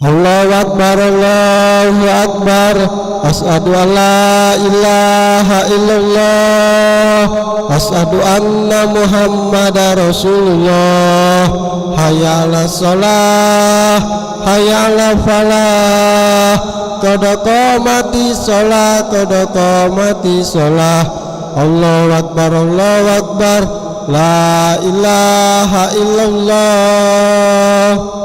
Allahu Akbar, Allahu Akbar. Asyhadu an la ilaha illallah. Asyhadu anna Muhammadar Rasulullah. Hayya 'alas shalah, hayya 'alal falah. Qad qamatis shalah, qad qamatis shalah. Allahu Akbar, Allahu Akbar. La ilaha illallah.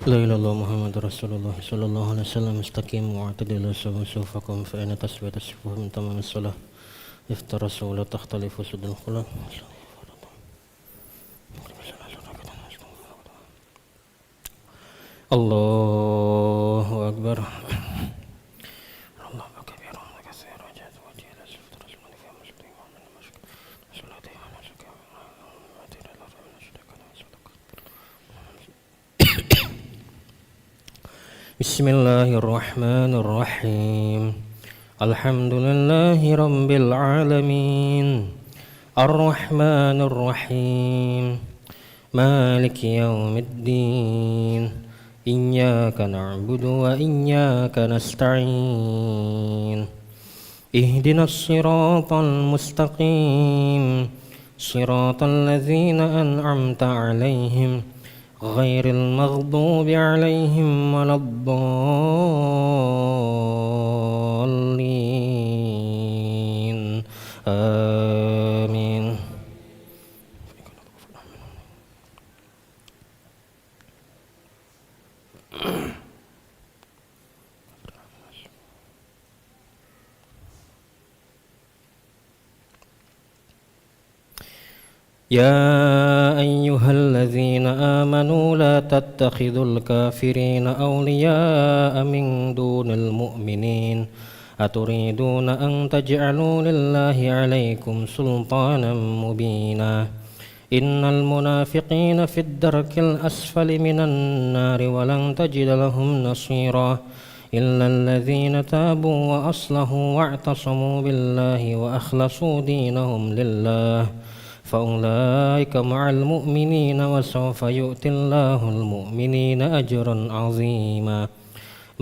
La ilaha illallah Muhammadur Rasulullah sallallahu alaihi wasallam istaqimu wa'tadilu sufufakum fa inna tasbita sufuhum tamam as-salah iftarasu la takhtalifu sudul khulaq. Allahu Akbar. Bismillahirrahmanirrahim. Alhamdulillahi rabbil alamin. Ar-Rahmanir Rahim. Maliki yaumiddin. Iyyaka na'budu wa iyyaka nasta'in. Ihdinas siratal mustaqim. Siratal ladzina an'amta 'alaihim ghairil maghdubi 'alaihim waladdallin. Amin. يا أيها الذين آمنوا لا تتخذوا الكافرين أولياء من دون المؤمنين أتريدون أن تجعلوا لله عليكم سلطانا مبينا إن المنافقين في الدرك الأسفل من النار ولن تجد لهم نصيرا إلا الذين تابوا وأصلحوا واعتصموا بالله وأخلصوا دينهم لله فأولئك مع المؤمنين وسوف يؤتي الله المؤمنين أجرا عظيما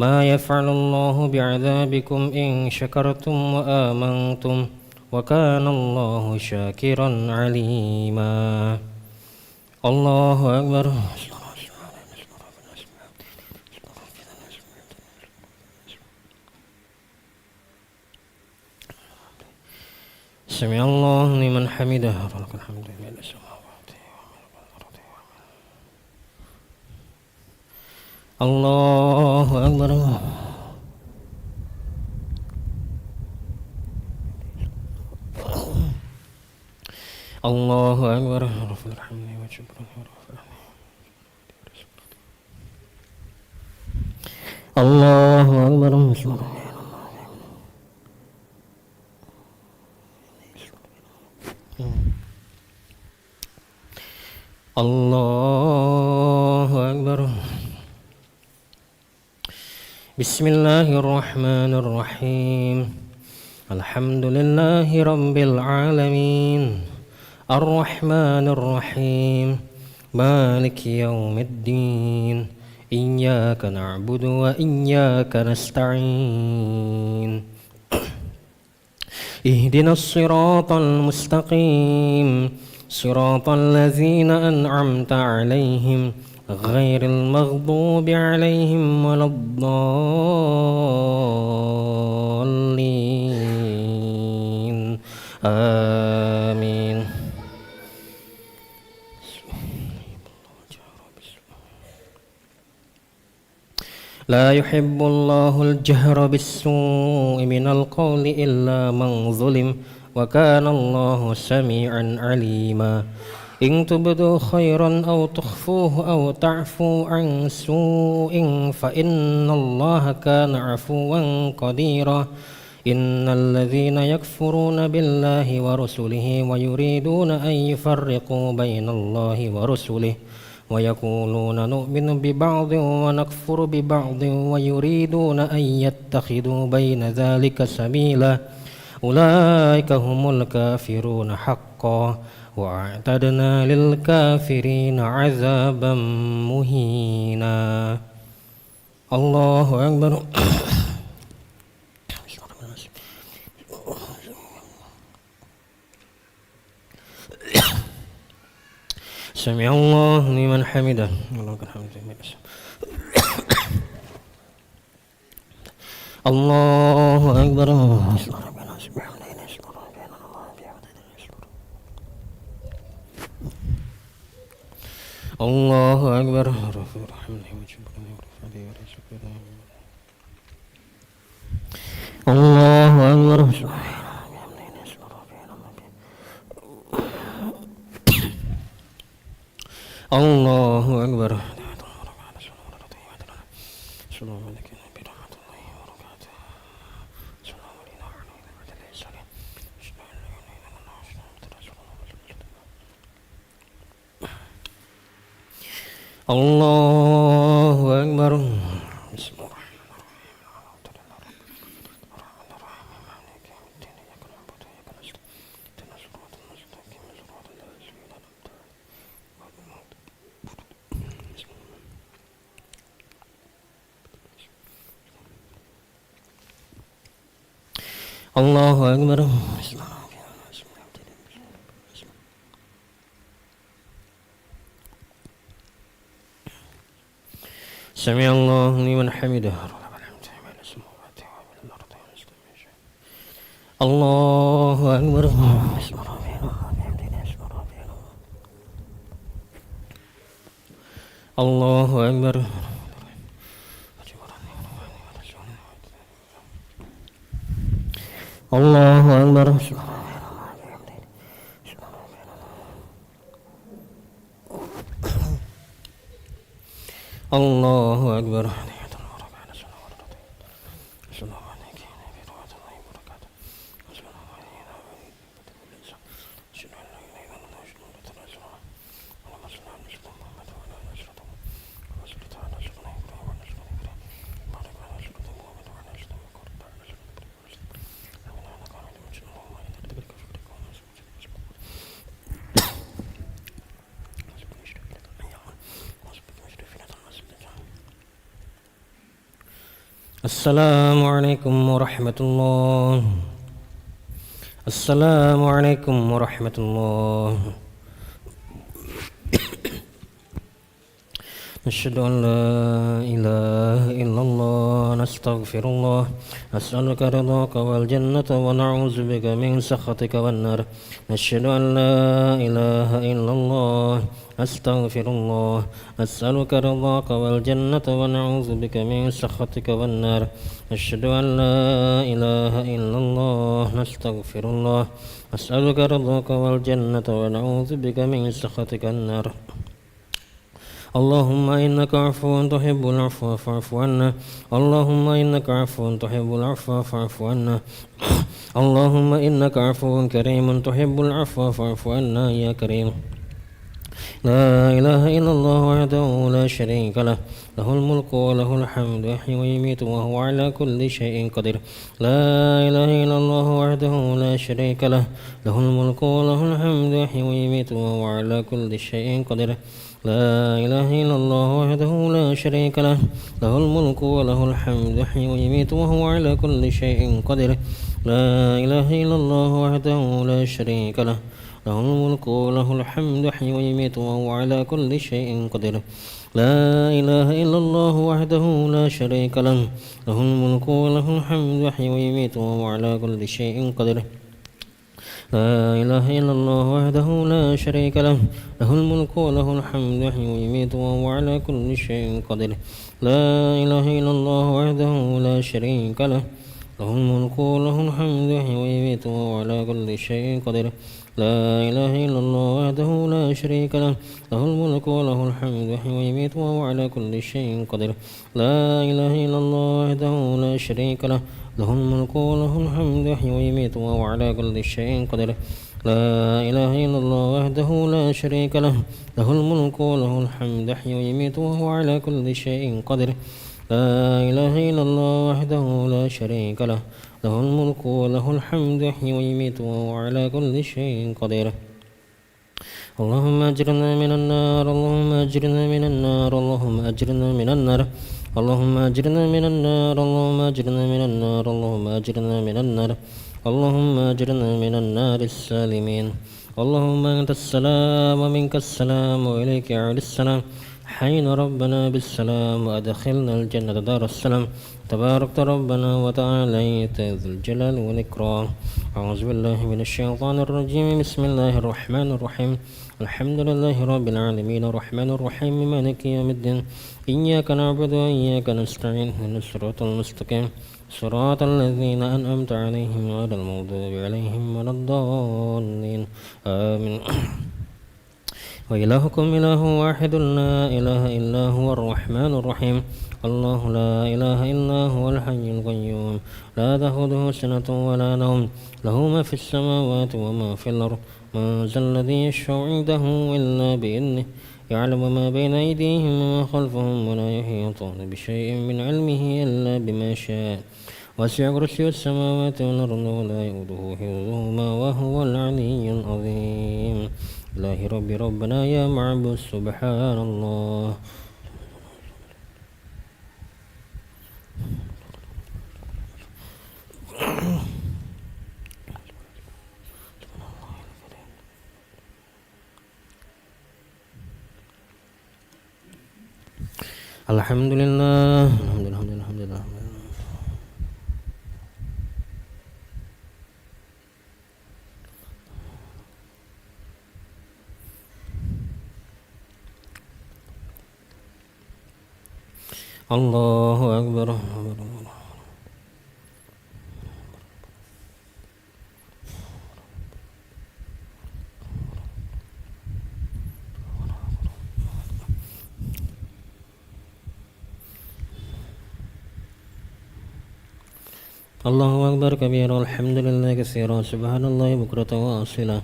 ما يفعل الله بعذابكم إن شكرتم وآمنتم وكان الله شاكرا عليما. الله أكبر. سمع الله لمن حمده ولك الحمد لله السماوات والأرض. الله أكبر. الله أكبر. رب الحمد والشكر. الله أكبر. الله أكبر. بسم الله الرحمن الرحيم. الحمد لله رب العالمين الرحمن الرحيم مالك يوم الدين إياك نعبد وإياك نستعين اهدنا الصراط المستقيم صراط الذين أنعمت عليهم غير المغضوب عليهم ولا الضالين. آمين. لا يحب الله الجهر بالسوء من القول إلا من ظلم وكان الله سميعا عليما. إن تبدوا خيرا أو تخفوه أو تعفوا عن سوء فإن الله كان عفوا قديرا. إن الذين يكفرون بالله ورسله ويريدون أن يفرقوا بين الله ورسله ويقولون نؤمن ببعض ونكفر ببعض ويريدون أن يتخذوا بين ذلك سبيلا أولئك هم الكافرون حقا وأعتدنا للكافرين عذابا مهينا. الله أكبر. سمع الله لمن حمده. الله أكبر. الله أكبر. الله أكبر. الله أكبر. الله أكبر. الله أكبر. سمع الله لمن حمده. الله أكبر. الله أكبر. الله أكبر. الله أكبر. السلام عليكم ورحمة الله. السلام عليكم ورحمة الله. نشهد أن لا إله إلا الله نستغفر الله نسألك رضاك والجنة ونعوذ بك من سخطك والنار. نشهد أن لا إله إلا الله نستغفر الله نسألك رضاك والجنة ونعوذ بك من سخطك والنار. نشهد أن لا إله إلا الله نستغفر الله نسألك رضاك والجنة ونعوذ بك من سخطك النار. اللهم إنك عفو تحب العفو فاعف عنا. اللهم إنك عفو تحب العفو فاعف عنا. اللهم إنك عفو كريم تحب العفو فاعف عنا يا كريم. لا إله إلا الله وحده لا شريك له له الملك وله الحمد يحيي ويميت وهو على كل شيء قدير. لا إله إلا الله وحده لا شريك له له الملك وله الحمد يحيي ويميت وهو على كل شيء قدير. لا إله إلا الله وحده لا شريك له له الملك وله الحمد يحيي ويميت وهو على كل شيء قدير. لا إله إلا الله وحده لا شريك له له الملك وله الحمد يحيي ويميت وهو على كل شيء قدير. لا إله إلا الله وحده لا شريك له له الملك وله الحمد يحيي ويميت وهو على كل شيء قدير. لا إله إلا الله وحده لا شريك له له الملك وله الحمد يحيي ويميت وهو على كل شيء قدير. لا إله إلا الله وحده لا شريك له له الملك وله الحمد يحيي ويميت وهو على كل شيء قدير. لا إله إلا الله وحده لا شريك له له الملك وله الحمد يحيي ويميت وهو على كل شيء قدير لا إله إلا الله وحده لا شريك له له الملك وله الحمد يحيي ويميت وهو على كل شيء قدير لا إله إلا الله وحده لا شريك له له الملك وله الحمد يحيي ويميت وهو على كل شيء قدير لا إله إلا الله وحده لا شريك له له الملك وله الحمد يحيي ويميت وهو على كل شيء قدير اللهم أجرنا من النار اللهم أجرنا من النار اللهم أجرنا من النار اللهم أجرنا من النار اللهم أجرنا من النار اللهم أجرنا من النار اللهم أجرنا من النار السالمين اللهم أنت السلام ومنك السلام وإليك يعود السلام حين ربنا بالسلام وأدخلنا الجنة دار السلام تباركت ربنا وتعاليت ذو الجلال والإكرام أعوذ بالله من الشيطان الرجيم بسم الله الرحمن الرحيم الحمد لله رب العالمين الرحمن الرحيم مالك يوم الدين إياك نعبد وإياك نستعين اهدنا الصراط المستقيم صراط الذين أنعمت عليهم غير المغضوب عليهم ولا الضالين آمين وإلهكم إله واحد لا إله إلا هو الرحمن الرحيم الله لا إله إلا هو الحي القيوم لا تأخذه سنة ولا نوم له ما في السماوات وما في الأرض من ذا الذي يشفع عنده إلا بإذنه يعلم ما بين أيديهم وما خلفهم ولا يحيطون بشيء من علمه إلا بما شاء وسع كرسي السماوات والأرض ولا يؤوده حفظهما وهو العلي العظيم إله ربي ربنا يا معبود سبحان الله الحمد لله الحمد لله الحمد لله الله أكبر الله أكبر كبيرا والحمد لله كثيرا سبحان الله بكرة وأصيلا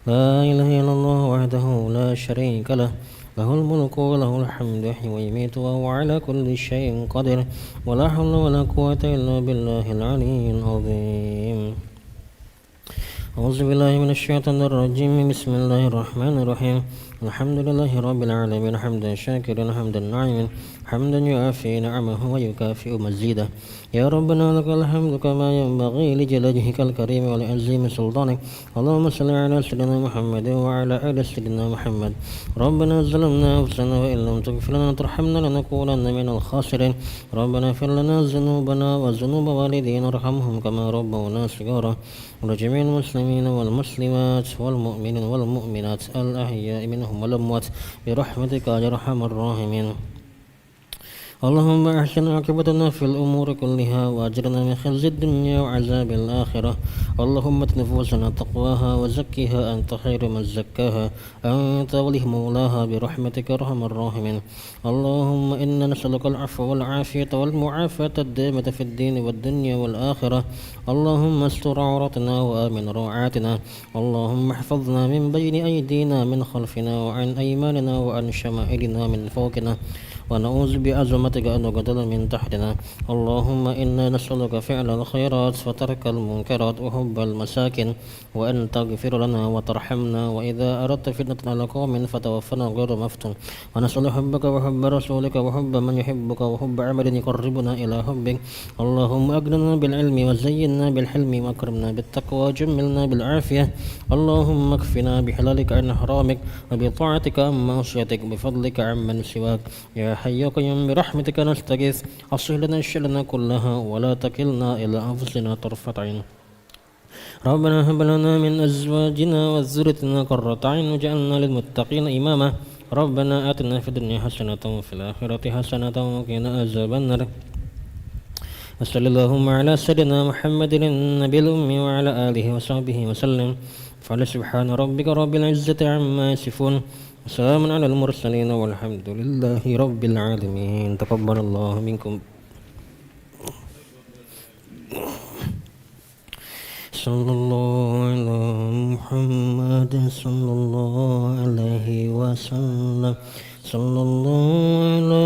لا إله إلا الله وحده لا شريك له له الملك وله الحمد يحيي ويميت وهو على كل شيء قدير ولا حول ولا قوة إلا بالله العلي العظيم أعوذ بالله من الشيطان الرجيم بسم الله الرحمن الرحيم الحمد لله رب العالمين حمدا شاكرا حمدا نعيما حمدا يعافي نعمه ويكافئ مزيده يا ربنا لك الحمد كما ينبغي لجلاله الكريم ولعظيم سلطانك اللهم صل على سيدنا محمد وعلى آل سيدنا محمد ربنا ظلمنا أنفسنا وإن لم تغفر لنا وترحمنا لنكونن من الخاسرين ربنا اغفر لنا ذنوبنا وذنوب والدينا وارحمهم كما ربونا صغارا ولجميع المسلمين والمسلمات والمؤمنين والمؤمنات الأحياء منهم والأموات برحمتك يا أرحم الراحمين اللهم أحسن عاقبتنا في الأمور كلها وأجرنا من خزي الدنيا وعذاب الآخرة اللهم ات نفوسنا تقواها وزكها أنت خير من زكاها أنت ولي مولاها برحمتك أرحم الراحمين اللهم إنا نسألك العفو والعافية والمعافاة الدائمة في الدين والدنيا والآخرة اللهم استر عورتنا وآمن روعاتنا اللهم احفظنا من بين أيدينا من خلفنا وعن أيماننا وعن شمائلنا من فوقنا ونعوذ بعظمتك أن نقتل من تحتنا اللهم إنا نسألك فعل الخيرات وترك المنكرات وحب المساكن وأن تغفر لنا وترحمنا وإذا أردت فتنة على قوم فتوفنا غير مفتون ونسأل حبك وحب رسولك وحب من يحبك وحب عمل يقربنا إلى حبك اللهم أغننا بالعلم وزينا بالحلم وأكرمنا بالتقوى وجملنا بالعافية اللهم اكفنا بحلالك عن حرامك وبطاعتك عن معصيتك بفضلك عمن سواك يا حي يا قيوم برحمتك نستغيث أصلح لنا شأننا كلها ولا تكلنا إلى أنفسنا طرفة عين ربنا هب لنا من أزواجنا وذريتنا قرة عين واجعلنا للمتقين إماما ربنا آتنا في الدنيا حسنة وفي الآخرة حسنة وقنا عذاب النار وصلى اللهم على سيدنا محمد النبي الأمي وعلى آله وصحبه وسلم فسبحان ربك رب العزة عما يصفون وسلام على المرسلين والحمد لله رب العالمين. تقبل الله منكم. صلى الله على محمد صلى الله عليه وسلم. صلى الله على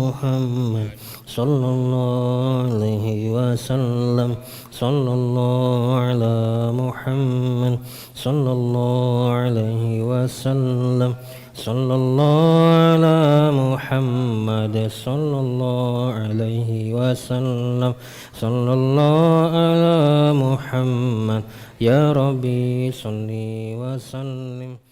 محمد صلى الله عليه وسلم. صلى الله على محمد صلى الله عليه وسلم. صلى الله على محمد صلى الله عليه وسلم. صلى الله على محمد يا ربي صل وسلم.